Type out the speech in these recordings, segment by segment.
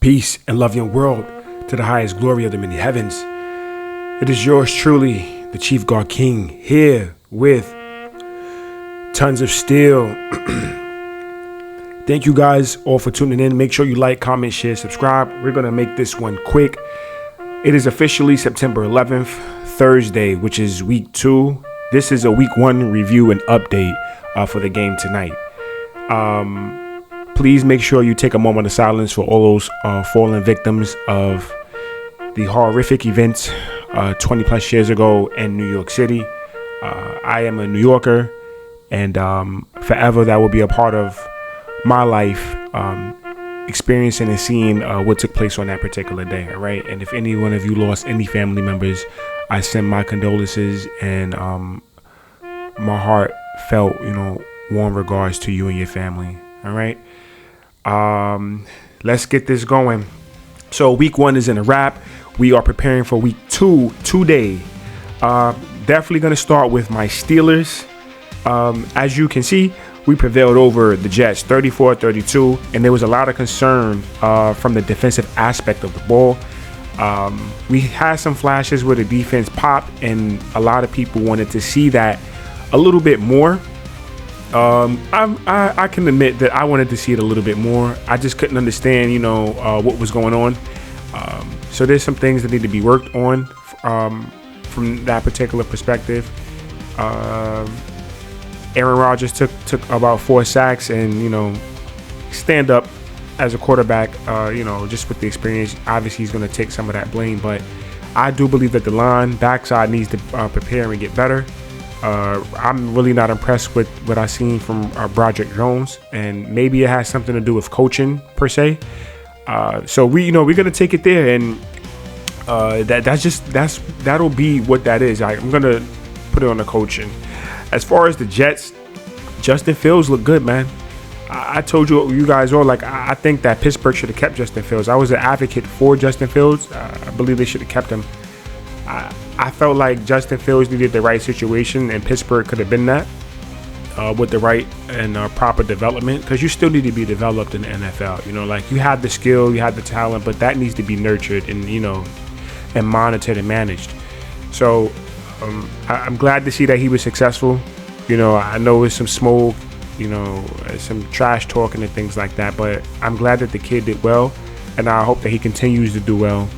Peace and love your world to the highest glory of the many heavens. It is yours truly, the Chief God King, here with tons of steel. Thank you guys all for tuning in. Make sure you like, comment, share, subscribe. We're going to make this one quick. It is officially September 11th, Thursday, which is week 2. This is a week 1 review and update for the game tonight. Please make sure you take a moment of silence for all those fallen victims of the horrific events 20 plus years ago in New York City. I am a New Yorker, and forever that will be a part of my life, experiencing and seeing what took place on that particular day. All right. And if any one of you lost any family members, I send my condolences and my heartfelt, warm regards to you and your family. All right. Let's get this going. So week 1 is in a wrap. We are preparing for week 2 today. Definitely going to start with my Steelers. As you can see, we prevailed over the Jets 34-32, and there was a lot of concern from the defensive aspect of the ball. We had some flashes where the defense popped, and a lot of people wanted to see that a little bit more. I can admit that I wanted to see it a little bit more. I just couldn't understand, what was going on. So there's some things that need to be worked on from that particular perspective. Aaron Rodgers took about 4 sacks, and stand up as a quarterback. Just with the experience, obviously he's going to take some of that blame. But I do believe that the backside needs to prepare and get better. I'm really not impressed with what I've seen from Broderick Jones, and maybe it has something to do with coaching per se. So we're gonna take it there, and that'll be what that is. I'm gonna put it on the coaching. As far as the Jets, Justin Fields looked good, man. I told you guys all, I think that Pittsburgh should have kept Justin Fields. I was an advocate for Justin Fields. I believe they should have kept him. I felt like Justin Fields needed the right situation, and Pittsburgh could have been that with the right and proper development, because you still need to be developed in the NFL. You have the skill, you have the talent, but that needs to be nurtured and and monitored and managed. So I'm glad to see that he was successful. I know it's some smoke, some trash talking and things like that, but I'm glad that the kid did well, and I hope that he continues to do well.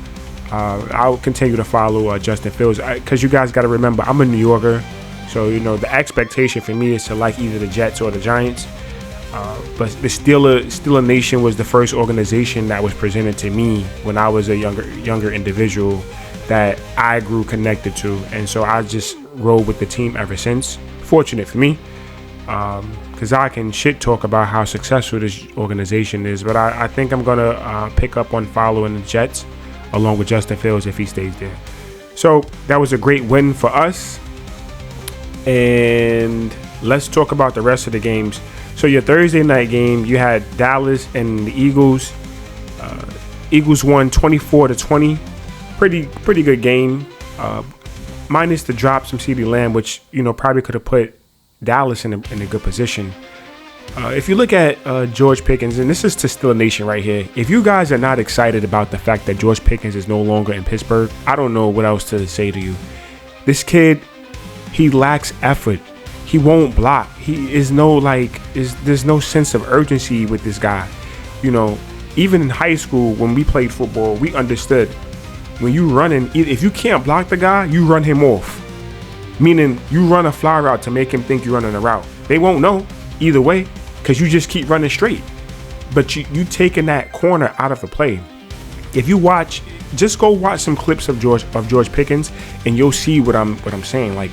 I'll continue to follow Justin Fields, because you guys got to remember, I'm a New Yorker, so the expectation for me is to like either the Jets or the Giants. But the Steeler Nation was the first organization that was presented to me when I was a younger individual that I grew connected to, and so I just rode with the team ever since. Fortunate for me, because I can shit talk about how successful this organization is, but I think I'm gonna pick up on following the Jets along with Justin Fields if he stays there. So that was a great win for us. And let's talk about the rest of the games. So your Thursday night game, you had Dallas and the Eagles. Eagles won 24-20. Pretty good game. Minus the drops from CeeDee Lamb, which probably could have put Dallas in a good position. If you look at George Pickens, and this is to Steeler Nation right here, if you guys are not excited about the fact that George Pickens is no longer in Pittsburgh, I don't know what else to say to you. This kid, he lacks effort. He won't block. There's no sense of urgency with this guy. Even in high school when we played football, we understood when you running, if you can't block the guy, you run him off. Meaning you run a fly route to make him think you're running a route. They won't know either way, because you just keep running straight. But you taking that corner out of the play. If you just go watch some clips of George Pickens, and you'll see what I'm saying.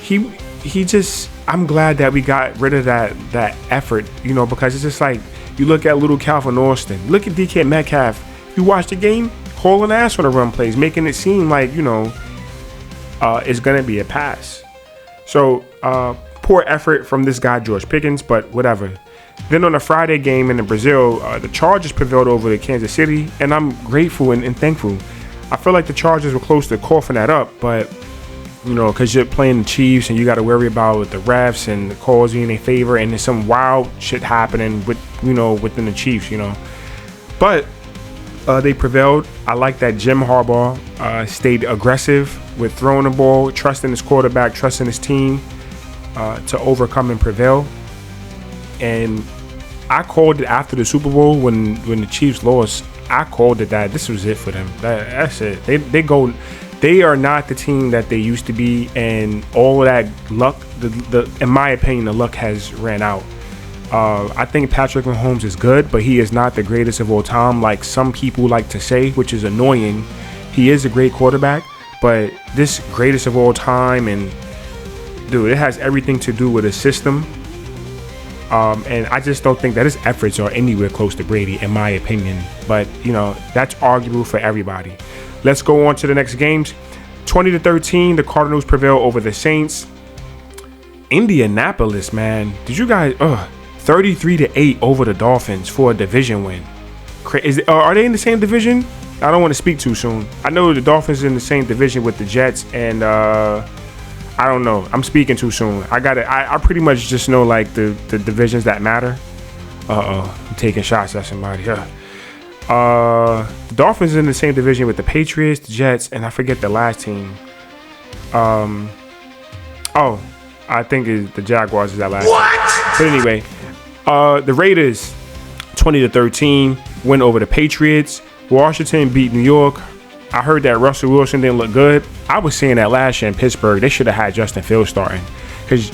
He just, I'm glad that we got rid of that effort, because it's just like, you look at little Calvin Austin, look at DK Metcalf. You watch the game, hauling ass on the run plays, making it seem like it's gonna be a pass. So poor effort from this guy George Pickens, but whatever. Then on the Friday game in Brazil, the Chargers prevailed over the Kansas City, and I'm grateful and thankful. I feel like the Chargers were close to coughing that up, but because you're playing the Chiefs and you got to worry about the refs and the calls in their favor, and there's some wild shit happening within the Chiefs, But they prevailed. I like that Jim Harbaugh stayed aggressive with throwing the ball, trusting his quarterback, trusting his team to overcome and prevail. And I called it after the Super Bowl when the Chiefs lost. I called it that this was it for them. That's it. They are not the team that they used to be, and all of that luck. In my opinion, the luck has ran out. I think Patrick Mahomes is good, but he is not the greatest of all time, like some people like to say, which is annoying. He is a great quarterback, but this greatest of all time, and dude, it has everything to do with a system. And I just don't think that his efforts are anywhere close to Brady, in my opinion. But, that's arguable for everybody. Let's go on to the next games. 20-13, the Cardinals prevail over the Saints. Indianapolis, man. Did you guys... 33-8 over the Dolphins for a division win. Are they in the same division? I don't want to speak too soon. I know the Dolphins are in the same division with the Jets, and... I don't know. I'm speaking too soon. I pretty much just know like the divisions that matter. I'm taking shots at somebody. The Dolphins in the same division with the Patriots, the Jets, and I forget the last team. I think the Jaguars is that last. What? But anyway, the Raiders 20-13 win over the Patriots. Washington beat New York. I heard that Russell Wilson didn't look good. I was saying that last year in Pittsburgh. They should have had Justin Fields starting, because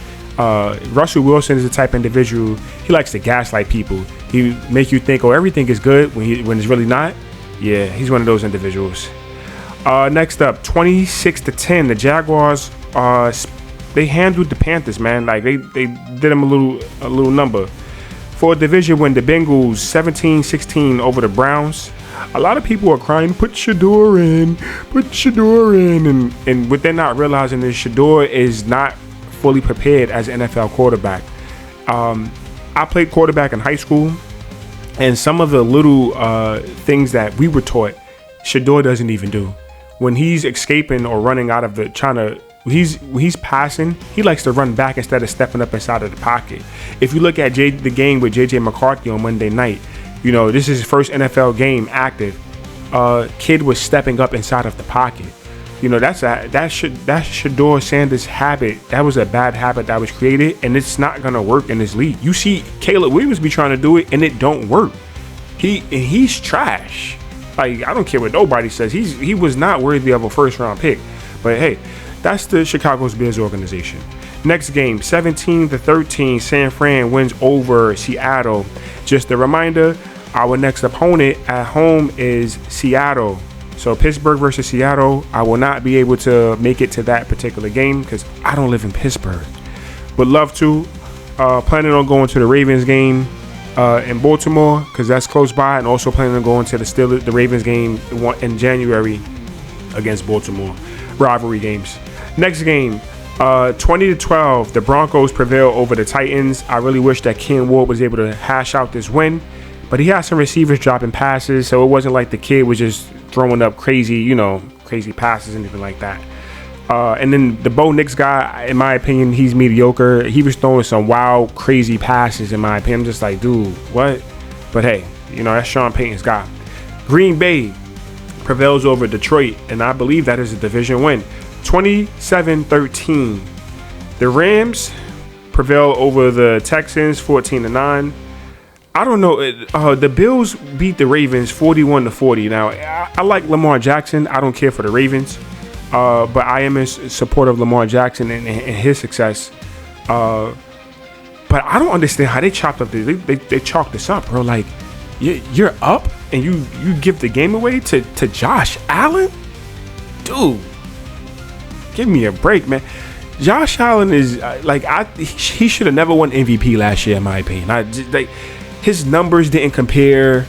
Russell Wilson is the type of individual, he likes to gaslight people. He make you think, everything is good when it's really not. Yeah, he's one of those individuals. Next up, 26-10, the Jaguars, they handled the Panthers, man. Like they did them a little number. For a division win, the Bengals 17-16 over the Browns. A lot of people are crying, put Shador in. And what they're not realizing is Shador is not fully prepared as an NFL quarterback. I played quarterback in high school, and some of the little things that we were taught, Shador doesn't even do. When he's escaping or running out of he's passing, he likes to run back instead of stepping up inside of the pocket. If you look at the game with J.J. McCarthy on Monday night, this is his first NFL game active. Kid was stepping up inside of the pocket. That Shador Sanders habit. That was a bad habit that was created, and it's not gonna work in this league. You see Caleb Williams be trying to do it, and it don't work. He's trash. Like, I don't care what nobody says. He was not worthy of a first round pick. But hey, that's the Chicago Bears organization. Next game, 17-13, San Fran wins over Seattle. Just a reminder, our next opponent at home is Seattle. So Pittsburgh versus Seattle. I will not be able to make it to that particular game because I don't live in Pittsburgh. Would love to. Planning on going to the Ravens game in Baltimore because that's close by, and also planning on going to the Ravens game in January against Baltimore. Rivalry games. Next game, 20-12, the Broncos prevail over the Titans. I really wish that Ken Ward was able to hash out this win, but he had some receivers dropping passes, so it wasn't like the kid was just throwing up crazy passes, anything like that. And then the Bo Nix guy, in my opinion, he's mediocre. He was throwing some wild, crazy passes, in my opinion. I'm just like, dude, what? But hey, that's Sean Payton's guy. Green Bay prevails over Detroit, and I believe that is a division win. 27-13. The Rams prevail over the Texans 14-9. I don't know. The Bills beat the Ravens 41-40. Now, I like Lamar Jackson. I don't care for the Ravens, but I am in support of Lamar Jackson and his success. But I don't understand how they chopped up. They chalked this up, bro. Like, you're up and you give the game away to Josh Allen, dude. Give me a break, man. Josh Allen is he should have never won MVP last year, in my opinion. His numbers didn't compare.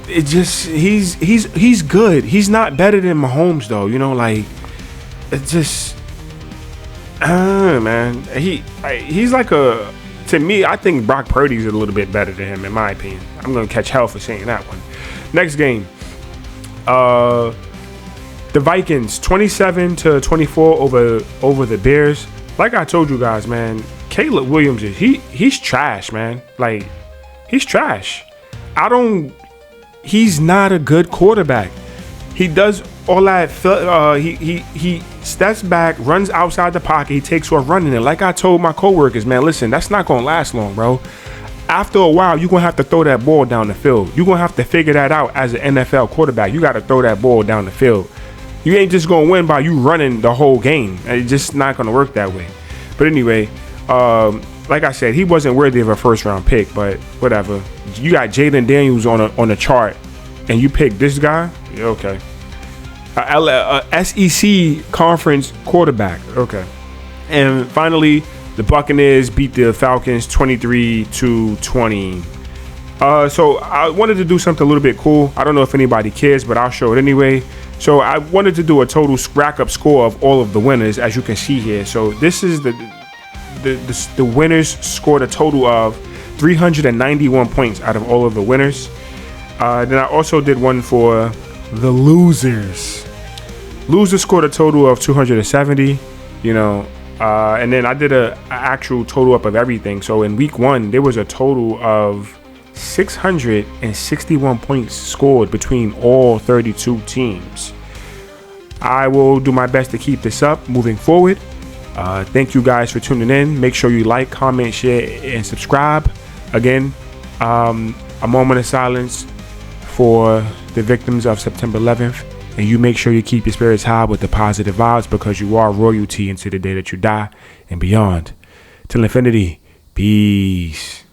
It just he's good. He's not better than Mahomes though. It just man. He's like to me. I think Brock Purdy's a little bit better than him, in my opinion. I'm gonna catch hell for saying that one. Next game, the Vikings 27-24 over the Bears. Like I told you guys, man, Caleb Williams he's trash, man. Like, he's trash. I don't he's not a good quarterback. He does all that. He steps back, runs outside the pocket. He takes off running. And like I told my coworkers, man, listen, that's not gonna last long, bro. After a while, you're gonna have to throw that ball down the field. You're gonna have to figure that out as an NFL quarterback. You got to throw that ball down the field. You ain't just gonna win by you running the whole game. It's just not gonna work that way. But anyway, like I said, he wasn't worthy of a first round pick. But whatever. You got Jaden Daniels on the chart, and you pick this guy. Yeah, okay. SEC conference quarterback. Okay. And finally, the Buccaneers beat the Falcons 23-20. So I wanted to do something a little bit cool. I don't know if anybody cares, but I'll show it anyway. So I wanted to do a total rack up score of all of the winners, as you can see here. So this is the winners scored a total of 391 points out of all of the winners. Then I also did one for the losers. Losers scored a total of 270, and then I did a actual total up of everything. So in week 1, there was a total of 661 points scored between all 32 teams. I will do my best to keep this up moving forward. Thank you guys for tuning in. Make sure you like, comment, share, and subscribe. Again, a moment of silence for the victims of September 11th. And you make sure you keep your spirits high with the positive vibes, because you are royalty until the day that you die and beyond. Till infinity, peace.